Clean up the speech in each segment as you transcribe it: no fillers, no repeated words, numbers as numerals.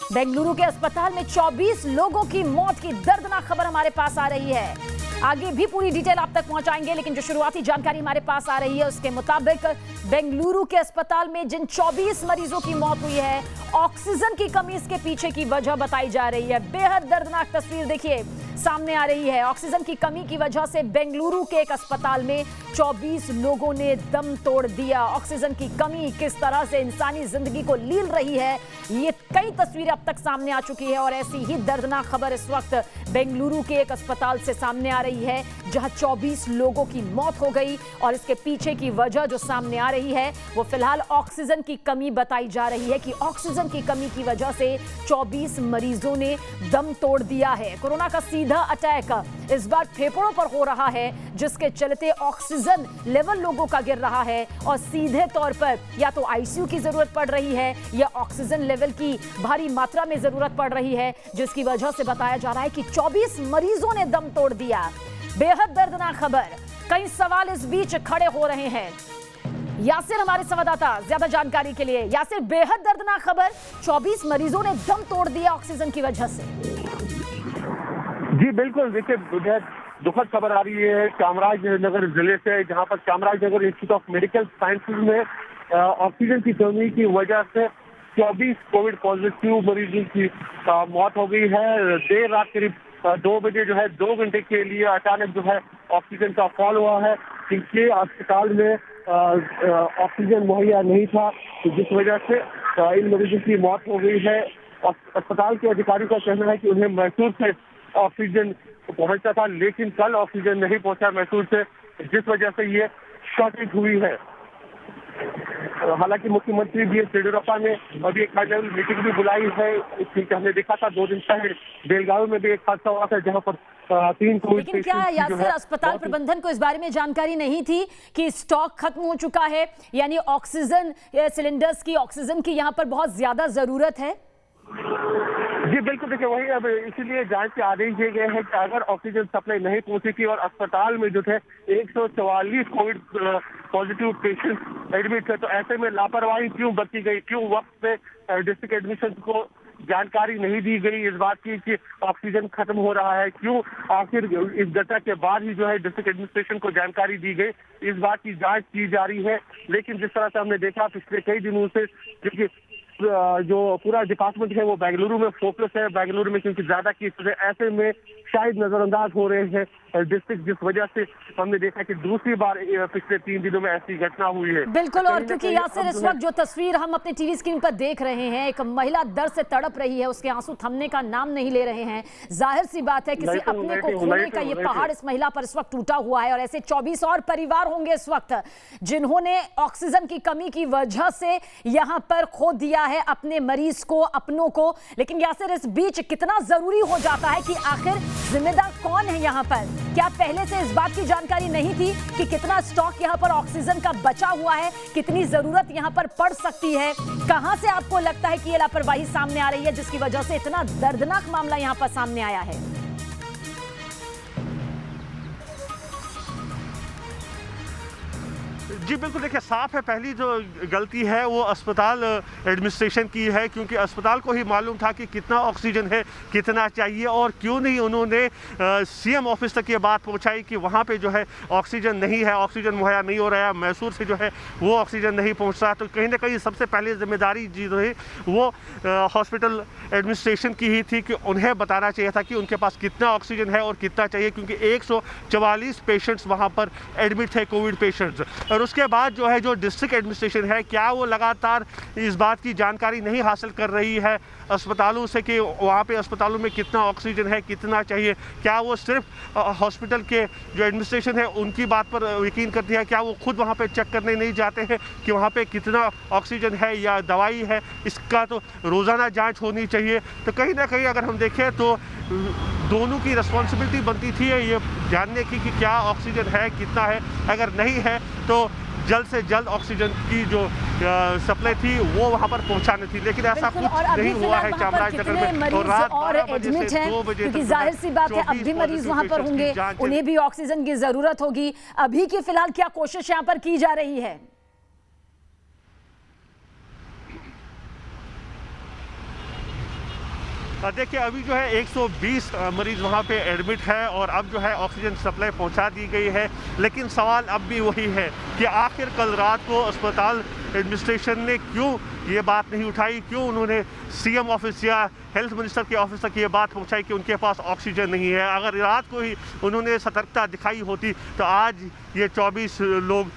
बेंगलुरु के अस्पताल में 24 लोगों की मौत की दर्दनाक खबर हमारे पास आ रही है। आगे भी पूरी डिटेल आप तक पहुंचाएंगे, लेकिन जो शुरुआती जानकारी हमारे पास आ रही है उसके मुताबिक बेंगलुरु के अस्पताल में जिन 24 मरीजों की मौत हुई है, ऑक्सीजन की कमी इसके पीछे की वजह बताई जा रही है। बेहद दर्दनाक तस्वीर देखिए सामने आ रही है। ऑक्सीजन की कमी की वजह से बेंगलुरु के एक अस्पताल में 24 लोगों ने दम तोड़ दिया। ऑक्सीजन की कमी किस तरह से इंसानी जिंदगी को लील रही है, ये कई तस्वीरें अब तक सामने आ चुकी है और ऐसी ही दर्दनाक खबर इस वक्त बेंगलुरु के एक अस्पताल से सामने आ रही है जहां 24 लोगों की मौत हो गई। और इसके पीछे की वजह जो सामने आ रही है वो फिलहाल ऑक्सीजन की कमी बताई जा रही है कि ऑक्सीजन की कमी की वजह से 24 मरीजों ने दम तोड़ दिया है। कोरोना का सीधा अटैक इस बार फेफड़ों पर हो रहा है, जिसके चलते ऑक्सीजन लेवल लोगों का गिर रहा है और सीधे तौर पर या तो आईसीयू की जरूरत पड़ रही है या ऑक्सीजन लेवल की भारी मात्रा में जरूरत पड़ रही है, जिसकी वजह से बताया जा रहा है कि 24 मरीजों ने दम तोड़ दिया। बेहद दर्दनाक खबर। कई सवाल इस बीच खड़े हो रहे हैं। यासिर हमारे संवाददाता ज्यादा जानकारी के लिए। यासिर, बेहद दर्दनाक खबर, 24 मरीजों ने दम तोड़ दिया ऑक्सीजन की वजह से। जी बिल्कुल, देखिए बेहद दुखद खबर आ रही है चामराजनगर जिले से, जहां पर Chamarajanagar institute of medical sciences में ऑक्सीजन की कमी की वजह से 24 कोविड पॉजिटिव मरीजों की मौत हो गई है। देर रात करीब 2 बजे जो है 2 घंटे के लिए अचानक जो है ऑक्सीजन का फॉल हुआ है, क्योंकि अस्पताल में ऑक्सीजन मुहैया नहीं था, जिस वजह से इन मरीजों की मौत हो गई है। अस्पताल के अधिकारियों का कहना है कि उन्हें मैसूर से ऑक्सीजन पहुंचता था, लेकिन कल ऑक्सीजन नहीं पहुंचा मैसूर से, जिस वजह से ये शॉर्टेज हुई है। हालांकि मुख्यमंत्री बीएस येडियुरप्पा ने अभी एक हाई लेवल मीटिंग भी बुलाई है, क्योंकि हमने देखा था 2 दिन पहले बेलगावी में भी एक हादसा हुआ था जहां पर 3 कोविड। लेकिन क्या यासिर अस्पताल प्रबंधन को इस बारे में जानकारी नहीं थी कि स्टॉक खत्म हो चुका है, यानी ऑक्सीजन सिलेंडर्स की, ऑक्सीजन की यहाँ पर बहुत ज्यादा जरूरत है? जी बिल्कुल, देखिए वही अब इसीलिए जांच के आदेश दिए गए हैं कि अगर ऑक्सीजन सप्लाई नहीं पहुंची थी और अस्पताल में जो थे 144 कोविड पॉजिटिव पेशेंट एडमिट थे, तो ऐसे में लापरवाही क्यों बरती गई, क्यों वक्त पे डिस्ट्रिक्ट एडमिशन को जानकारी नहीं दी गई इस बात की कि ऑक्सीजन खत्म हो रहा है, क्यों आखिर इस घटना के बाद ही जो है डिस्ट्रिक्ट एडमिनिस्ट्रेशन को जानकारी दी गई, इस बात की जांच की जा रही है। लेकिन जिस तरह से हमने देखा पिछले कई दिनों से, क्योंकि जो पूरा डिपार्टमेंट है वो बेंगलुरु में फोकस है, बेंगलुरु में क्योंकि ज्यादा केसेस है, ऐसे में शायद नजरअंदाज हो रहे हैं डिस्ट्रिक्ट, जिस वजह से हमने देखा कि दूसरी बार पिछले 3 दिनों में ऐसी घटना हुई है। बिल्कुल, और क्योंकि यासिर इस वक्त जो तस्वीर हम अपने टीवी स्क्रीन पर देख रहे हैं, एक महिला दर्द से तड़प रही है, उसके आंसू थमने का नाम नहीं ले रहे हैं। जाहिर सी बात है किसी अपने को खोने का ये पहाड़ इस महिला पर इस वक्त टूटा हुआ है और ऐसे 24 और परिवार होंगे इस वक्त जिन्होंने ऑक्सीजन की कमी की वजह से यहाँ पर खो दिया है अपने मरीज को, अपनों को। लेकिन यासिर इस बीच कितना जरूरी हो जाता है कि आखिर जिम्मेदार कौन है यहाँ पर? क्या पहले से इस बात की जानकारी नहीं थी कि कितना स्टॉक यहाँ पर ऑक्सीजन का बचा हुआ है, कितनी जरूरत यहाँ पर पड़ सकती है? कहां से आपको लगता है कि ये लापरवाही सामने आ रही है जिसकी वजह से इतना दर्दनाक मामला यहाँ पर सामने आया है? जी बिल्कुल, देखिए साफ है पहली जो गलती है वो अस्पताल एडमिनिस्ट्रेशन की है, क्योंकि अस्पताल को ही मालूम था कि कितना ऑक्सीजन है, कितना चाहिए, और क्यों नहीं उन्होंने सीएम ऑफिस तक ये बात पहुंचाई कि वहाँ पे जो है ऑक्सीजन नहीं है, ऑक्सीजन मुहैया नहीं हो रहा है, मैसूर से जो है वो ऑक्सीजन नहीं पहुँच रहा। तो कहीं ना कहीं सबसे पहले जिम्मेदारी जो है वो हॉस्पिटल एडमिनिस्ट्रेशन की ही थी कि उन्हें बताना चाहिए था कि उनके पास कितना ऑक्सीजन है और कितना चाहिए, क्योंकि 144 पेशेंट्स वहाँ पर एडमिट थे, कोविड पेशेंट्स। और उसके बाद जो है जो डिस्ट्रिक्ट एडमिनिस्ट्रेशन है, क्या वो लगातार इस बात की जानकारी नहीं हासिल कर रही है अस्पतालों से कि वहाँ पे अस्पतालों में कितना ऑक्सीजन है, कितना चाहिए? क्या वो सिर्फ हॉस्पिटल के जो एडमिनिस्ट्रेशन है उनकी बात पर यकीन करती है? क्या वो खुद वहाँ पे चेक करने नहीं जाते हैं कि वहाँ पे कितना ऑक्सीजन है या दवाई है? इसका तो रोज़ाना जाँच होनी चाहिए। तो कहीं ना कहीं अगर हम देखें तो दोनों की रिस्पॉन्सिबिलिटी बनती थी ये जानने की कि क्या ऑक्सीजन है, कितना है। अगर नहीं है तो जल्द से जल्द ऑक्सीजन की जो सप्लाई थी वो वहां पर पहुंचानी थी, लेकिन ऐसा कुछ नहीं हुआ है चामराजनगर में। और रात 12 बजे से 2 बजे तक, क्योंकि जाहिर सी बात है अब भी मरीज वहां पर होंगे, उन्हें भी ऑक्सीजन की जरूरत होगी। अभी की फिलहाल क्या कोशिश यहाँ पर की जा रही है? देखिए अभी जो है 120 मरीज़ वहाँ पे एडमिट है और अब जो है ऑक्सीजन सप्लाई पहुँचा दी गई है। लेकिन सवाल अब भी वही है कि आखिर कल रात को अस्पताल एडमिनिस्ट्रेशन ने क्यों ये बात नहीं उठाई, क्यों उन्होंने सीएम ऑफिस या हेल्थ मिनिस्टर के ऑफिस तक ये बात पहुंचाई कि उनके पास ऑक्सीजन नहीं है। अगर रात को ही उन्होंने सतर्कता दिखाई होती तो आज ये 24 लोग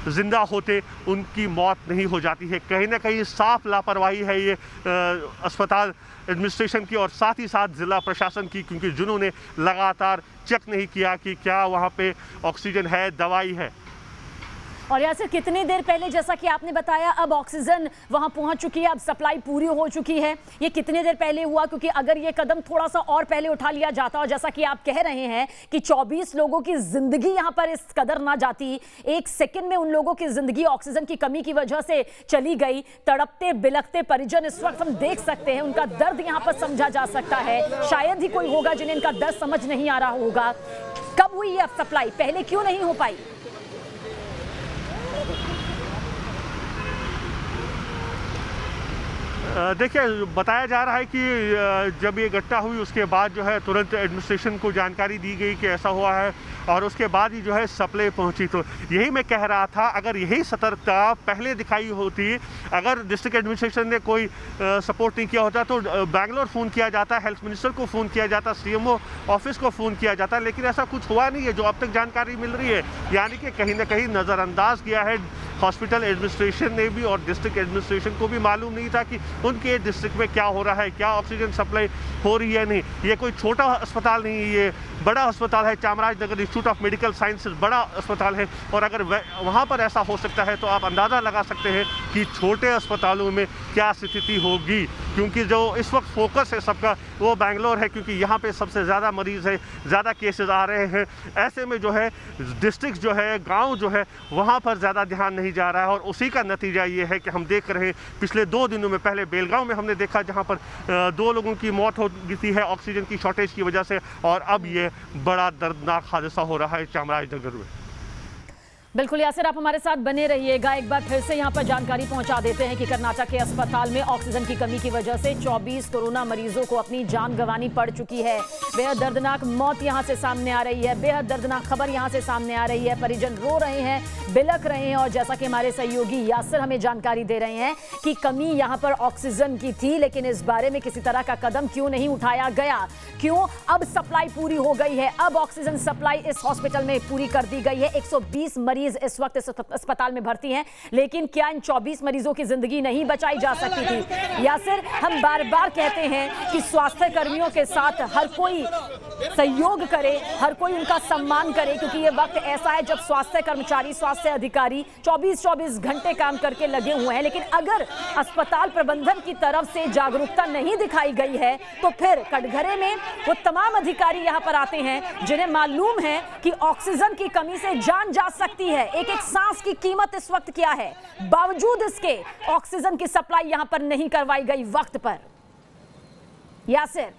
जिंदा होते, उनकी मौत नहीं हो जाती है। कहीं ना कहीं साफ लापरवाही है ये अस्पताल एडमिनिस्ट्रेशन की और साथ ही साथ ज़िला प्रशासन की, क्योंकि जिन्होंने लगातार चेक नहीं किया कि क्या वहाँ पे ऑक्सीजन है, दवाई है। और यहाँ से कितनी देर पहले, जैसा कि आपने बताया, अब ऑक्सीजन वहाँ पहुँच चुकी है, अब सप्लाई पूरी हो चुकी है, ये कितनी देर पहले हुआ? क्योंकि अगर ये कदम थोड़ा सा और पहले उठा लिया जाता और जैसा कि आप कह रहे हैं कि 24 लोगों की जिंदगी यहाँ पर इस कदर ना जाती, एक सेकंड में उन लोगों की जिंदगी ऑक्सीजन की कमी की वजह से चली गई। तड़पते बिलखते परिजन इस वक्त हम देख सकते हैं, उनका दर्द यहाँ पर समझा जा सकता है। शायद ही कोई होगा जिन्हें इनका दर्द समझ नहीं आ रहा होगा। कब हुई है सप्लाई, पहले क्यों नहीं हो पाई? देखिए बताया जा रहा है कि जब ये घटना हुई उसके बाद जो है तुरंत एडमिनिस्ट्रेशन को जानकारी दी गई कि ऐसा हुआ है और उसके बाद ही जो है सप्लाई पहुंची। तो यही मैं कह रहा था, अगर यही सतर्कता पहले दिखाई होती, अगर डिस्ट्रिक्ट एडमिनिस्ट्रेशन ने कोई सपोर्ट नहीं किया होता तो बैंगलोर फ़ोन किया जाता, हेल्थ मिनिस्टर को फ़ोन किया जाता, सीएमओ ऑफिस को फ़ोन किया जाता, लेकिन ऐसा कुछ हुआ नहीं है जो अब तक जानकारी मिल रही है। यानी कि कहीं ना कहीं नज़रअंदाज किया है हॉस्पिटल एडमिनिस्ट्रेशन ने भी और डिस्ट्रिक्ट एडमिनिस्ट्रेशन को भी मालूम नहीं था कि उनके डिस्ट्रिक्ट में क्या हो रहा है, क्या ऑक्सीजन सप्लाई हो रही है नहीं। ये कोई छोटा अस्पताल नहीं है, ये बड़ा अस्पताल है, Chamarajanagar institute of medical sciences बड़ा अस्पताल है। और अगर वहाँ पर ऐसा हो सकता है तो आप अंदाज़ा लगा सकते हैं कि छोटे अस्पतालों में क्या स्थिति होगी, क्योंकि जो इस वक्त फोकस है सबका वो बैंगलोर है, क्योंकि यहाँ पे सबसे ज़्यादा मरीज़ है, ज़्यादा केसेस आ रहे हैं। ऐसे में जो है डिस्ट्रिक्ट जो है, गाँव जो है, वहाँ पर ज़्यादा ध्यान नहीं जा रहा है और उसी का नतीजा ये है कि हम देख रहे हैं पिछले 2 दिनों में, पहले बेलगांव में हमने देखा जहाँ पर 2 लोगों की मौत हो गई है ऑक्सीजन की शॉर्टेज की वजह से, और अब ये बड़ा दर्दनाक हादसा हो रहा है चामराजनगर में। बिल्कुल यासिर, आप हमारे साथ बने रहिएगा। एक बार फिर से यहाँ पर जानकारी पहुँचा देते हैं कि कर्नाटक के अस्पताल में ऑक्सीजन की कमी की वजह से 24 कोरोना मरीजों को अपनी जान गंवानी पड़ चुकी है। बेहद दर्दनाक मौत यहाँ से सामने आ रही है, बेहद दर्दनाक खबर यहाँ से सामने आ रही है। परिजन रो रहे हैं, बिलख रहे हैं और जैसा कि हमारे सहयोगी यासिर हमें जानकारी दे रहे हैं कि कमी यहाँ पर ऑक्सीजन की थी, लेकिन इस बारे में किसी तरह का कदम क्यों नहीं उठाया गया, क्यों अब सप्लाई पूरी हो गई है, अब ऑक्सीजन सप्लाई इस हॉस्पिटल में पूरी कर दी गई है। 120 मरीज इस वक्त इस अस्पताल में भर्ती हैं, लेकिन क्या इन 24 मरीजों की जिंदगी नहीं बचाई जा सकती थी? यासिर, हम बार बार कहते हैं कि स्वास्थ्य कर्मियों के साथ हर कोई सहयोग करे, हर कोई उनका सम्मान करे, क्योंकि ये वक्त ऐसा है जब स्वास्थ्य कर्मचारी, स्वास्थ्य अधिकारी 24-24 घंटे काम करके लगे हुए हैं। लेकिन अगर अस्पताल प्रबंधन की तरफ से जागरूकता नहीं दिखाई गई है तो फिर कटघरे में वो तमाम अधिकारी यहाँ पर आते हैं जिन्हें मालूम है कि ऑक्सीजन की कमी से जान जा सकती है, एक एक सांस की कीमत इस वक्त क्या है, बावजूद इसके ऑक्सीजन की सप्लाई यहां पर नहीं करवाई गई वक्त पर। यासिर,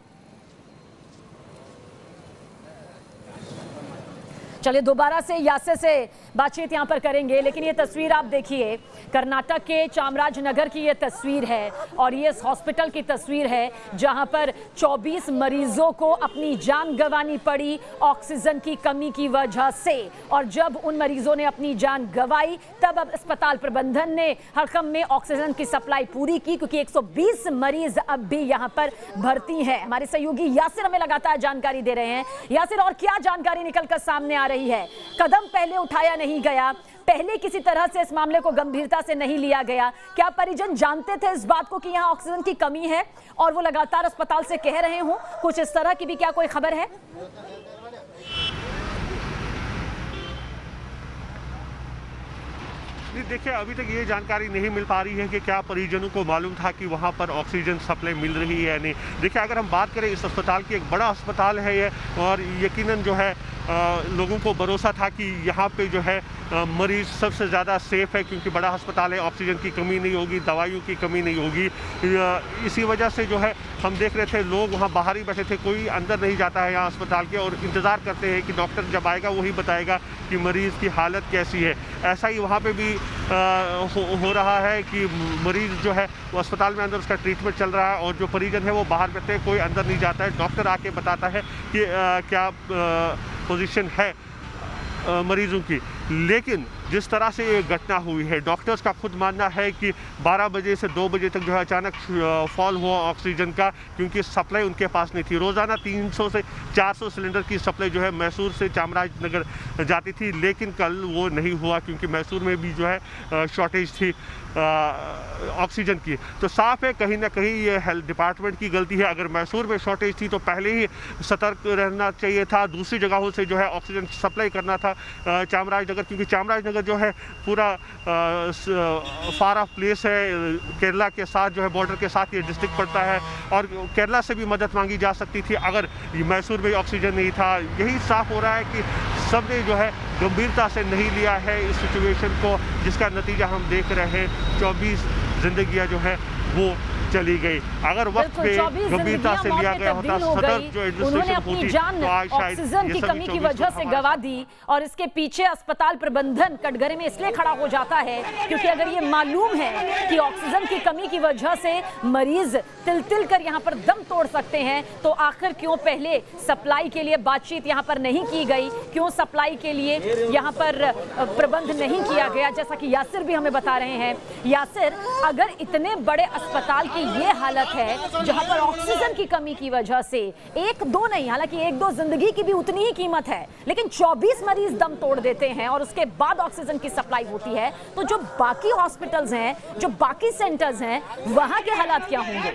चलिए दोबारा से यासिर से बातचीत यहां पर करेंगे, लेकिन ये तस्वीर आप देखिए, कर्नाटक के चामराजनगर की ये तस्वीर है और ये इस हॉस्पिटल की तस्वीर है जहां पर 24 मरीजों को अपनी जान गंवानी पड़ी ऑक्सीजन की कमी की वजह से। और जब उन मरीजों ने अपनी जान गंवाई तब अब अस्पताल प्रबंधन ने हरकम में ऑक्सीजन की सप्लाई पूरी की, क्योंकि 120 मरीज अब भी यहां पर भर्ती हैं। हमारे सहयोगी यासिर हमें लगातार जानकारी दे रहे हैं। यासिर, और क्या जानकारी निकलकर सामने आ रही है? कदम पहले उठाया नहीं गया, पहले किसी तरह से इस मामले को गंभीरता से नहीं लिया गया। क्या परिजन जानते थे इस बात को कि यहाँ ऑक्सीजन की कमी है और वो लगातार अस्पताल से कह रहे हों? कुछ इस तरह की भी क्या कोई खबर है? देखिए अभी तक ये जानकारी नहीं मिल पा रही है कि क्या परिजनों को मालूम था कि वहाँ पर ऑक्सीजन सप्लाई मिल रही है या नहीं। देखिए अगर हम बात करें इस अस्पताल की, एक बड़ा अस्पताल है ये और यकीनन जो है लोगों को भरोसा था कि यहाँ पे जो है मरीज़ सबसे ज़्यादा सेफ़ है, क्योंकि बड़ा अस्पताल है, ऑक्सीजन की कमी नहीं होगी, दवाइयों की कमी नहीं होगी। इसी वजह से जो है हम देख रहे थे लोग वहाँ बाहर ही बैठे थे, कोई अंदर नहीं जाता है यहाँ अस्पताल के और इंतज़ार करते हैं कि डॉक्टर जब आएगा वही बताएगा कि मरीज़ की हालत कैसी है। ऐसा ही वहाँ पे भी हो रहा है कि मरीज जो है वो अस्पताल में अंदर उसका ट्रीटमेंट चल रहा है और जो परिजन है वो बाहर बैठे, कोई अंदर नहीं जाता है। डॉक्टर आके बताता है कि क्या पोजीशन है मरीजों की। लेकिन जिस तरह से ये घटना हुई है, डॉक्टर्स का खुद मानना है कि 12 बजे से 2 बजे तक जो है अचानक फॉल हुआ ऑक्सीजन का, क्योंकि सप्लाई उनके पास नहीं थी। रोज़ाना 300 से 400 सिलेंडर की सप्लाई जो है मैसूर से चामराजनगर जाती थी, लेकिन कल वो नहीं हुआ क्योंकि मैसूर में भी जो है शॉर्टेज थी ऑक्सीजन की। तो साफ है कहीं ना कहीं ये हेल्थ डिपार्टमेंट की गलती है। अगर मैसूर में शॉर्टेज थी तो पहले ही सतर्क रहना चाहिए था, दूसरी जगहों से जो है ऑक्सीजन सप्लाई करना था चामराजनगर, क्योंकि चामराजनगर जो है पूरा फार ऑफ प्लेस है, केरला के साथ जो है बॉर्डर के साथ ये डिस्ट्रिक्ट पड़ता है और केरला से भी मदद मांगी जा सकती थी अगर मैसूर में ऑक्सीजन नहीं था। यही साफ हो रहा है कि सबने जो है गंभीरता से नहीं लिया है इस सिचुएशन को, जिसका नतीजा हम देख रहे हैं। 24 जिंदगियां जो है वो चली गई। अगर वक्त पे गंभीरता से लिया गया होता, सतर्क जो उन्होंने अपनी जान ऑक्सीजन की कमी की वजह से गंवा दी और इसके पीछे अस्पताल प्रबंधन कटघरे में इसलिए खड़ा हो जाता है क्योंकि अगर ये मालूम है कि ऑक्सीजन की कमी की वजह से मरीज तिल कर यहाँ पर दम तोड़ सकते हैं, तो आखिर क्यों पहले सप्लाई के लिए बातचीत यहाँ पर नहीं की गई, क्यों सप्लाई के लिए यहाँ पर प्रबंध नहीं किया गया। जैसा कि यासिर भी हमें बता रहे हैं। यासिर, अगर इतने बड़े अस्पताल की ये हालत है जहां पर ऑक्सीजन की कमी की वजह से 1-2 नहीं, हालांकि 1-2 जिंदगी की भी उतनी ही कीमत है, लेकिन 24 मरीज दम तोड़ देते हैं और उसके बाद ऑक्सीजन की सप्लाई होती है, तो जो बाकी हॉस्पिटल्स हैं, जो बाकी सेंटर्स हैं, वहां के हालात क्या होंगे?